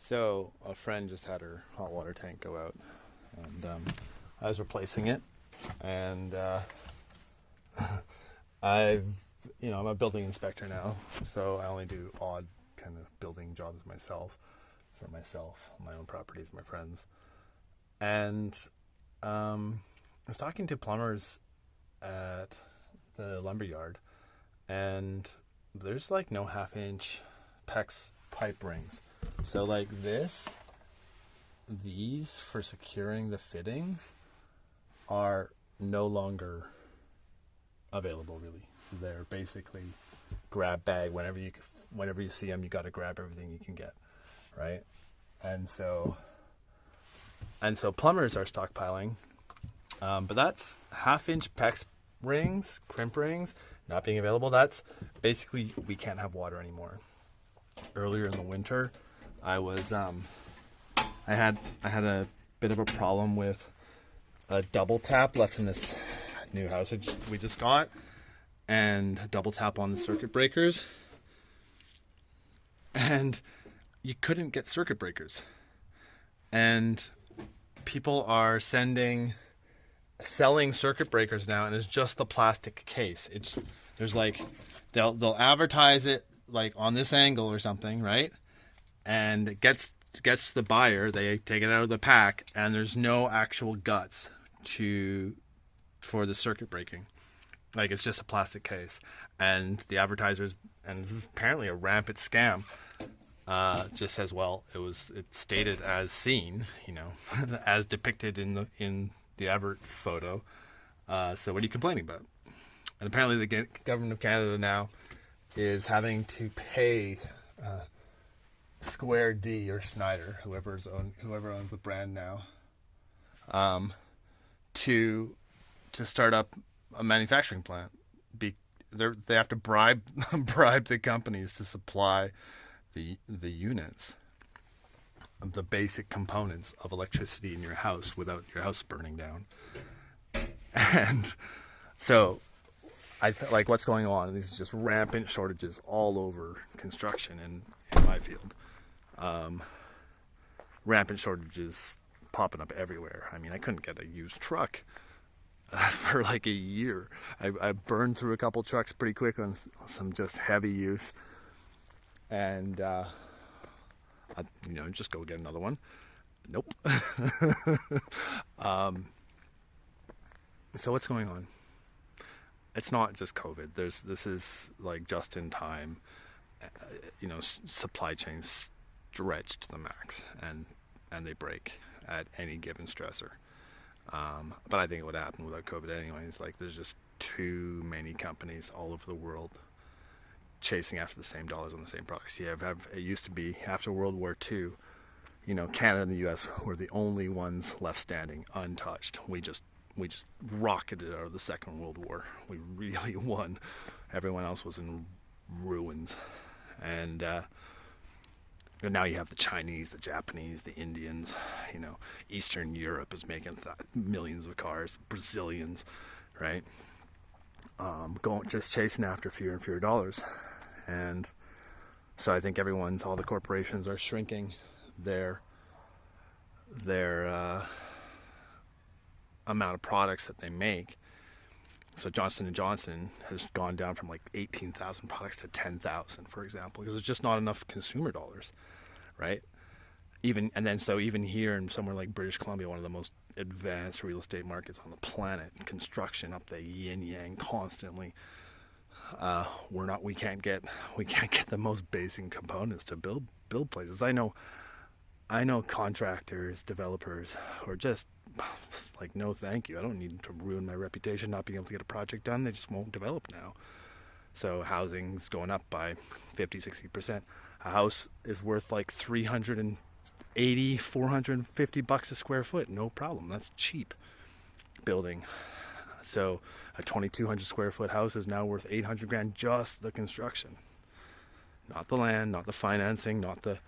So a friend just had her hot water tank go out, and I was replacing it. And I've, I'm a building inspector now, so I only do odd kind of building jobs for myself, my own properties, my friends. And I was talking to plumbers at the lumberyard, and there's like no half-inch PEX pipe rings. So like these for securing the fittings are no longer available. Really, they're basically grab bag. Whenever you see them, you got to grab everything you can get, right? And so plumbers are stockpiling, but that's half-inch PEX rings, crimp rings, not being available. That's basically we can't have water anymore. Earlier in the winter, I had a bit of a problem with a double tap left in this new house we just got, and a double tap on the circuit breakers, and you couldn't get circuit breakers, and people are selling circuit breakers now, and it's just the plastic case. There's like they'll advertise it like on this angle or something, right? And it gets the buyer, they take it out of the pack, and there's no actual guts for the circuit breaking. Like, it's just a plastic case. And the advertisers, and this is apparently a rampant scam, just says, well, it's stated as seen, as depicted in the advert photo. So what are you complaining about? And apparently the government of Canada now is having to pay Square D or Schneider, whoever owns the brand now, to start up a manufacturing plant. They have to bribe the companies to supply the units, the basic components of electricity in your house without your house burning down. And so like what's going on, these are just rampant shortages all over construction in my field. Rampant shortages popping up everywhere. I mean, I couldn't get a used truck for like a year. I burned through a couple trucks pretty quick on some just heavy use, and just go get another one. Nope. So what's going on? It's not just COVID. This is like just in time. Supply chains stretched to the max, and they break at any given stressor. But I think it would happen without COVID anyways. Like, there's just too many companies all over the world chasing after the same dollars on the same products. It used to be after World War II, Canada and the US were the only ones left standing untouched. We just rocketed out of the Second World War. We really won. Everyone else was in ruins. And now you have the Chinese, the Japanese, the Indians. Eastern Europe is making millions of cars. Brazilians, right? Just chasing after fewer and fewer dollars. And so I think all the corporations are shrinking their amount of products that they make. So Johnson & Johnson has gone down from like 18,000 products to 10,000, for example, because there's just not enough consumer dollars, right? Even here in somewhere like British Columbia, one of the most advanced real estate markets on the planet, construction up the yin yang constantly. We can't get the most basic components to build places. I know contractors, developers who are just like, no thank you. I don't need to ruin my reputation not being able to get a project done. They just won't develop now. So housing's going up by 50-60%. A house is worth like $380, $450 a square foot. No problem. That's cheap building. So a 2,200 square foot house is now worth $800,000, just the construction. Not the land, not the financing, not the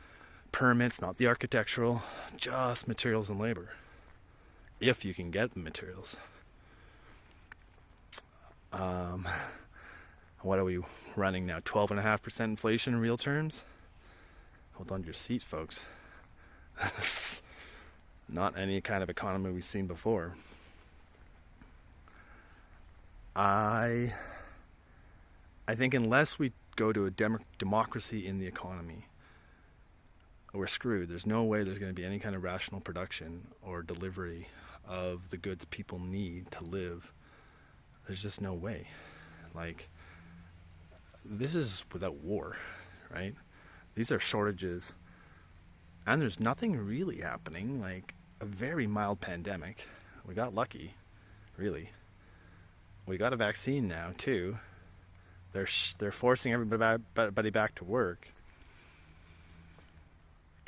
permits, not the architectural, just materials and labor. If you can get the materials. What are we running now? 12.5% inflation in real terms? Hold on to your seat, folks. Not any kind of economy we've seen before. I think unless we go to a democracy in the economy, we're screwed. There's no way there's going to be any kind of rational production or delivery of the goods people need to live. There's just no way. Like, this is without war, right? These are shortages, and there's nothing really happening. Like, a very mild pandemic. We got lucky, really. We got a vaccine now too. They're forcing everybody back to work.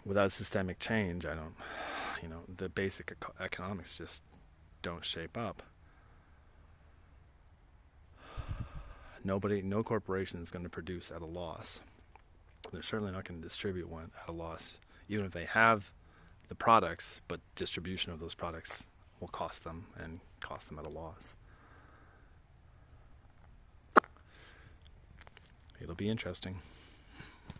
Without systemic change, the basic economics just don't shape up. No corporation is going to produce at a loss. They're certainly not going to distribute one at a loss, even if they have the products, but distribution of those products will cost them at a loss. It'll be interesting.